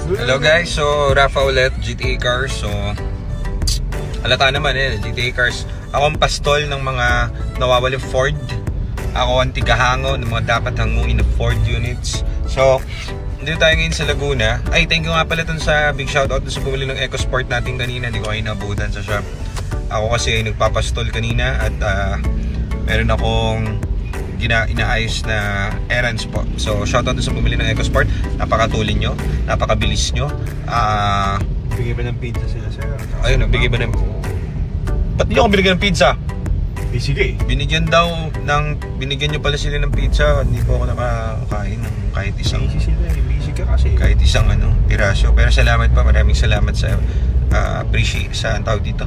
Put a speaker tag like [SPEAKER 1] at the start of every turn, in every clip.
[SPEAKER 1] Hello guys, so Rafa ulit, GTA Cars. So halata naman GTA Cars. Ako ang pastol ng mga nawawaling Ford. Ako ang tigahango ng mga dapat hanguin na Ford units. So dito tayo ngayon sa Laguna. Ay, thank you nga pala dun sa big shoutout dun sa bumili ng EcoSport natin kanina. Hindi ko kayo nabutan sa shop. Ako kasi ay nagpapastol kanina at meron akong inaayos na errands po. So shoutout dun sa bumili ng EcoSport. Napakatulin nyo, napakabilis nyo.
[SPEAKER 2] Bigay ba ng pizza sila sir?
[SPEAKER 1] Ayun, nagbigay ba ng... Ba't hindi ako binigyan ng pizza?
[SPEAKER 2] Sige.
[SPEAKER 1] Binigyan nyo pala sila ng pizza. Hindi po ako nakakain ng kahit isang...
[SPEAKER 2] Busy sila eh. Busy ka kasi.
[SPEAKER 1] Kahit isang piraso. Pero salamat pa, maraming salamat sa appreciate sa tawag dito,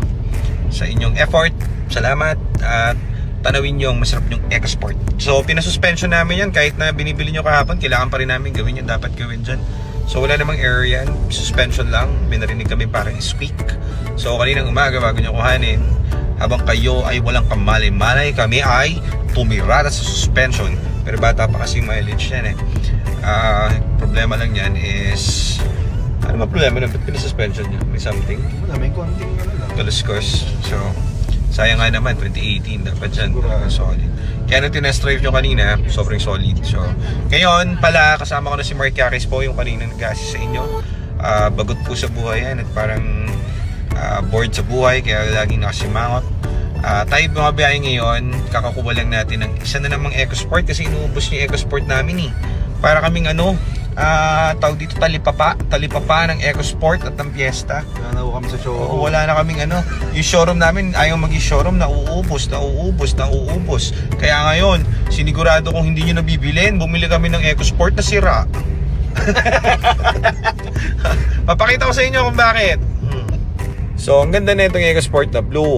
[SPEAKER 1] sa inyong effort. Salamat at tanawin nyo ang masarap nyong EcoSport. So pinasuspension namin yan. Kahit na binibili nyo kahapon, kailangan pa rin namin gawin yung dapat gawin dyan. So wala namang error yan, suspension lang. May narinig kami parang squeak. So kaninang umaga bago nyo kuhanin, habang kayo ay walang kamalay-malay, kami ay tumirada sa suspension. Pero bata pa kasi mileage yan problema lang yan is, ano ba problema na? Ba't pinasuspension nyo? May something?
[SPEAKER 2] Wala, may konting lang.
[SPEAKER 1] Kaluskos. So sayang nga naman, 2018 dapat dyan, solid. Kaya nung tinest drive nyo kanina, sobrang solid. So ngayon pala, kasama ko na si Mark Yaris po, yung kanina nag-assist sa inyo. Bagot po sa buhay yan at parang bored sa buhay, kaya laging nakasimangot. Tayo mga biyahe ngayon, kakakuha lang natin ng isa na namang EcoSport kasi inuubos niyo yung EcoSport namin para kaming tawag dito talipapa ng EcoSport at ng Fiesta.
[SPEAKER 2] Wala na kami sa showroom.
[SPEAKER 1] Wala na kaming yung showroom namin, ayaw mag-showroom, nauubos. Kaya ngayon, sinigurado kung hindi nyo nabibilin, bumili kami ng EcoSport na sira. Papakita ko sa inyo kung bakit. So, ang ganda na itong EcoSport na blue.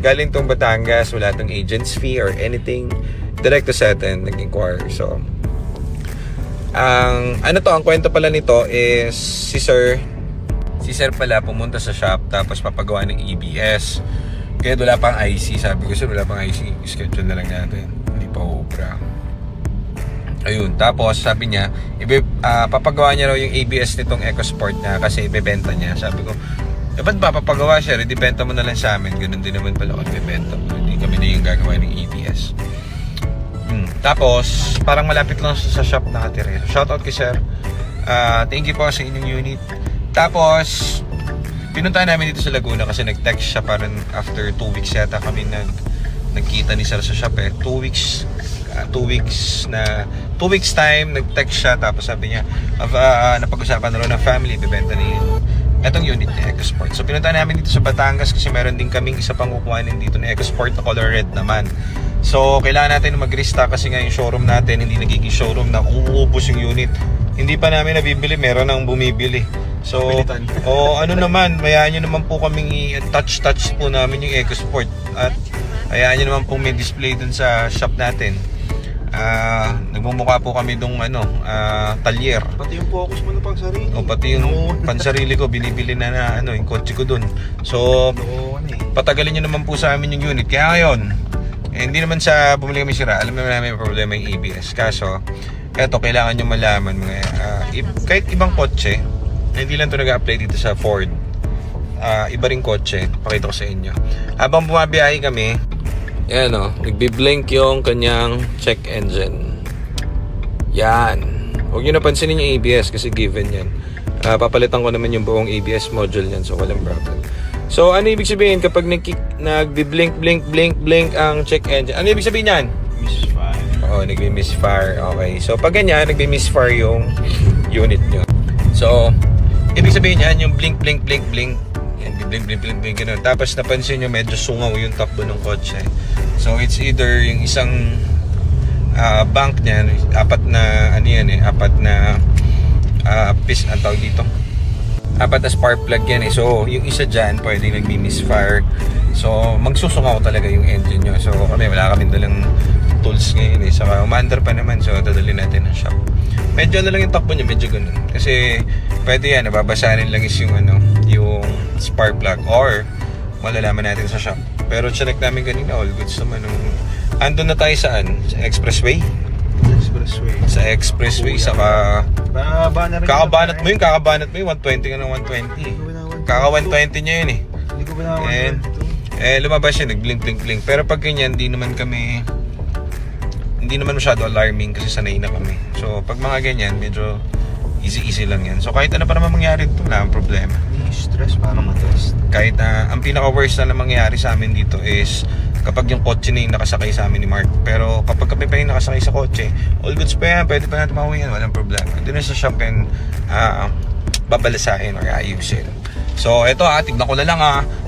[SPEAKER 1] Galing tong Batangas, wala tong agent's fee or anything. Direct to sa atin, nag-inquire. So, ang kwento pala nito is si Sir pala pumunta sa shop tapos papagawa ng EBS. Kaya wala pang IC. Sabi ko, sir, wala pang IC. Schedule na lang natin. Hindi pa ubra. Ayun. Tapos sabi niya, papagawa niya raw yung ABS nitong EcoSport niya kasi ibebenta niya. Sabi ko, ba't ba papagawa siya? Ibenta mo na lang sa amin. Ganun din naman pala kung ibebenta mo. Hindi kami na yung gagawa ng ABS. Tapos, parang malapit lang sa shop nakatira. Shoutout kay sir. Thank you po sa inyong unit. Tapos, pinuntahan namin dito sa Laguna kasi nag-text siya parang after 2 weeks yata kami nagkita ni sir sa shop 2 weeks 2 weeks time nag-text siya tapos sabi niya napag-usapan na rin ng family bibenta niya etong unit ni EcoSport. So pinuntahan namin dito sa Batangas kasi meron din kaming isa pang kukuhanin dito na EcoSport na color red naman. So kailangan natin mag-restock kasi nga yung showroom natin hindi nagiging showroom na uubos yung unit. Hindi pa namin nabibili, meron nang bumibili. So naman, hayaan nyo naman po kaming i-touch po namin yung EcoSport at hayaan nyo naman po may display dun sa shop natin. Nagmumukha po kami dong talyer.
[SPEAKER 2] Pati yung focus mo na pang sarili.
[SPEAKER 1] Pati yung pansarili ko binibili na yung kotse ko dun. So patagalin nyo naman po sa amin yung unit. Kaya ngayon hindi naman sa bumili kami sira. Alam naman namin may problema yung ABS. Kaso eto kailangan nyo malaman kahit ibang kotse hindi lang to nag-apply dito sa Ford. Iba ring kotse. Pakita ko sa inyo. Habang bumabiyahe kami, yan nagbi-blink yung kanyang check engine. Yan. Huwag nyo napansinin yung ABS kasi given yan. Papalitan ko naman yung buong ABS module yan, so walang problem. So ano ibig sabihin kapag nagbi-blink ang check engine? Ano ibig sabihin yan?
[SPEAKER 2] Misfire.
[SPEAKER 1] Nagbi-misfire. Okay. So pag ganyan, nagbi-misfire yung unit nyo. So ibig sabihin yan, yung blink. Yan, blink, ganun. Tapos napansin nyo medyo sungaw yung takbo ng kotse. So it's either yung isang bank niyan, apat na ang tawag dito. Apat na spark plug yan So yung isa dyan pwedeng nagmi-misfire. So magsusungaw talaga yung engine nyo. So wala kaming dalang tools ngayon Saka umandar pa naman. So dadalhin natin ng shop. Medyo lang yung takbo niya, medyo ganun. Kasi pwede yan, nababasahin lang is yung spark plug or malalaman natin sa shop. Pero check namin kanina, all goods naman. Andun na tayo saan? Sa Expressway?
[SPEAKER 2] expressway.
[SPEAKER 1] Sa expressway, saka
[SPEAKER 2] Bababa na rin.
[SPEAKER 1] kakabanat mo yun, 120 ka ng 120. Kaka 120 niya yun eh.
[SPEAKER 2] Hindi ko binawan.
[SPEAKER 1] And, lumabas siya, nag-blink. Pero pag ganyan, hindi naman masyado alarming kasi sanay na kami. So, pag mga ganyan, medyo easy lang yan. So, kahit ano pa naman mangyari dito, wala ang problema.
[SPEAKER 2] May stress para matest.
[SPEAKER 1] Kahit ang pinaka-worst na mangyayari sa amin dito is kapag yung kotse na yung nakasakay sa amin ni Mark. Pero kapag kami pa yung nakasakay sa kotse, all goods pa yan, pwede pa natin mauwi yan, walang problema. Doon na sa shop and babalasahin or ayusin. So, eto tignan ko na lang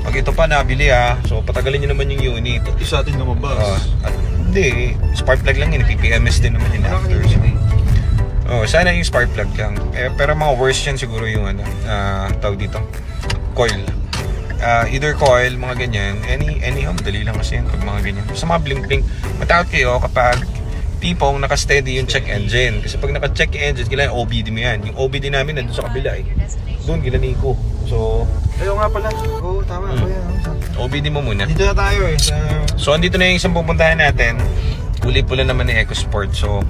[SPEAKER 1] pag ito pa nabili so patagalin nyo naman yung unit.
[SPEAKER 2] Isa atin lumabas.
[SPEAKER 1] At hindi, spark plug lang yun, PPMS din naman yun after. Sana yung spark plug lang. Pero mga worst yan siguro yung tawag dito, coil. Either coil, mga ganyan, anyhow, madali lang kasi yun pag mga ganyan. Sa mga blink, matakot kayo kapag tipong naka-steady yung check engine. Kasi pag naka-check engine, kailangan OBD mo yan. Yung OBD namin nandun sa kabila doon, kila Nico. So,
[SPEAKER 2] Ayaw nga pala. Oo, tama.
[SPEAKER 1] OBD mo muna.
[SPEAKER 2] Dito na tayo
[SPEAKER 1] So, andito na yung isang pupuntahan natin. Kulay pula naman ng EcoSport. So,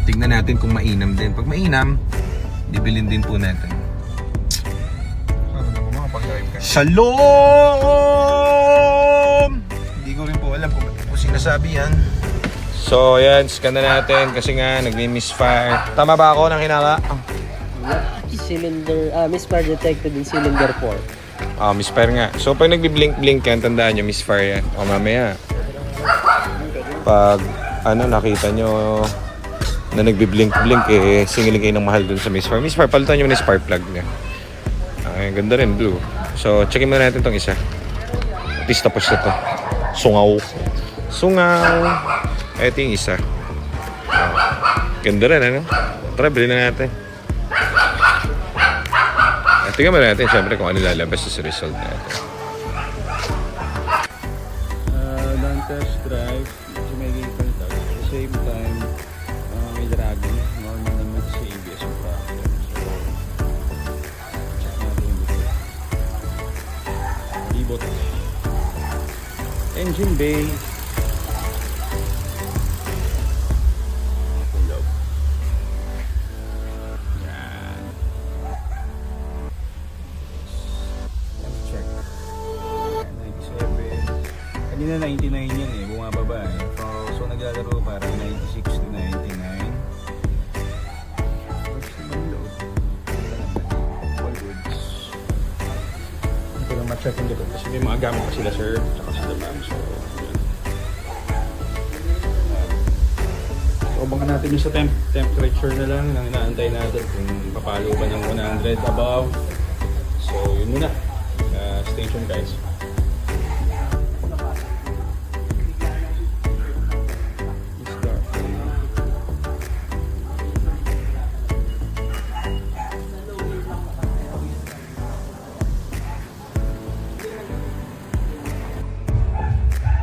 [SPEAKER 1] tingnan natin kung mainam din. Pag mainam, bibilin din po natin.
[SPEAKER 2] Ano na mga pag-drive ka?
[SPEAKER 1] Shalom! Hindi ko rin po alam kung sinasabi yan. So, yan. Scan na natin kasi nga nagmi-misfire. Tama ba ako ng hinala?
[SPEAKER 3] Cylinder, misfire detected in cylinder 4.
[SPEAKER 1] Misfire nga. So, pag nagbi-blink yan, tandaan nyo, misfire yan. O, mamaya. Pag, nakita nyo na nagbi-blink, singilin kayo ng mahal dun sa misfire. Misfire, palitan nyo na yung spark plug niya. Okay, ganda rin, blue. So, checkin muna natin tong isa. At least tapos na to. Sungaw. Ito yung isa. Ganda rin, Tara, bilhin na natin. Tingnan mo natin syempre kung ano lalabas sa result natin.
[SPEAKER 4] Long test drive, medyo may gate tag. At the same time, may dragging. Normal naman sa ABS yung problem. So, check natin yung dito. Libot. Engine bay. Love. Yan. Check. 97. Kanina 99 yan bumababa So naglalaro parang 96 to 99. What's naman load? All goods. Hindi ko lang ma-check yung likod kasi may mga gamit pa sila sir, tsaka sila ma'am. So, yun. So, abangan natin yung sa temperature na lang nang inaantay natin kung papalo ba ng 100 above. So, yun muna. Stay tuned guys.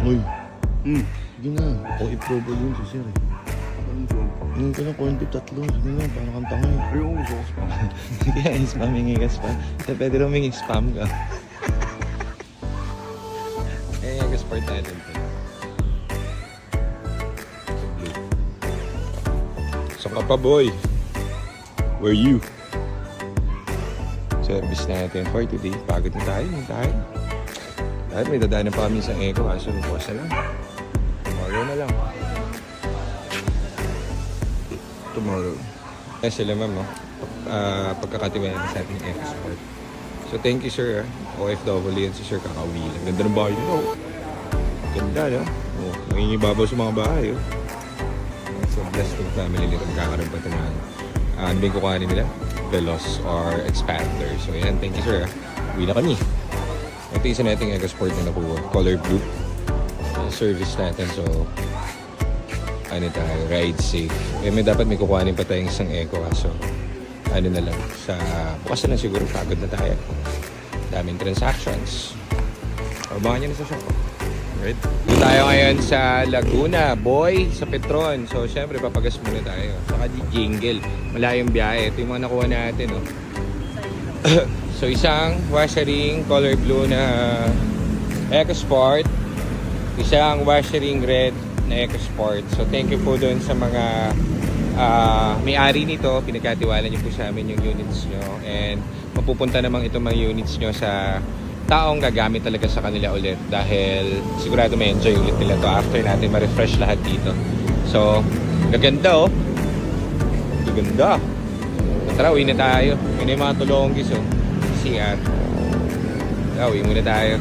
[SPEAKER 5] Uy. Sige na. O i-probo yun si Sir Yung ka na, corn beef 3. Sige na, parang kang tanga
[SPEAKER 2] Ayaw ko gusto ko spam.
[SPEAKER 5] Kaya spam, hingi ka spam. Pwede rin humingi spam ka.
[SPEAKER 1] Export natin ito. So ka pa boy. Where you? Service natin for today. Pagod na tayo. Dahil may dadaanan pa kami sa Eco. Kaso bukas na lang. Tomorrow na lang. Tomorrow. Sila ma'am, pagkakatiwanan sa ating EcoSport. So thank you sir. OFW yan si Sir Kakauwi. Ang ganda ng bahay nyo. Ganda, no? Nangingibabaw sa mga bahay, So, blessed yung family nila. Magkakaroon pa ito ng ano ba yung kukuhanin nila? Veloz or Expander. So, yan. Thank you, sir. Uwi na kami. Ito isa nating EcoSport na nakuha. Color blue. Service natin. So, tayo? Ride safe. May dapat may kukuhanin pa tayong isang Eco. So, na lang. Bukas na lang siguro pagod na tayo. Daming transactions. Abangan nyo na sa shop. Right. Dito tayo ngayon sa Laguna, boy, sa Petron. So, syempre, papagas muna tayo. Saka di jingle. Malayong biyahe. Ito yung mga nakuha natin, So, isang washering color blue na EcoSport. Isang washering red na EcoSport. So, thank you po doon sa mga may-ari nito, pinagkatiwala niyo po sa amin yung units nyo, and mapupunta namang itong mga units nyo sa taong gagamit talaga sa kanila ulit, dahil sigurado may enjoy ulit nila to after natin ma-refresh lahat dito. So, gaganda oh. Gaganda. Tara, uwi na tayo. Yun yung mga tulonggis oh. CR. Tara, uwi muna tayo.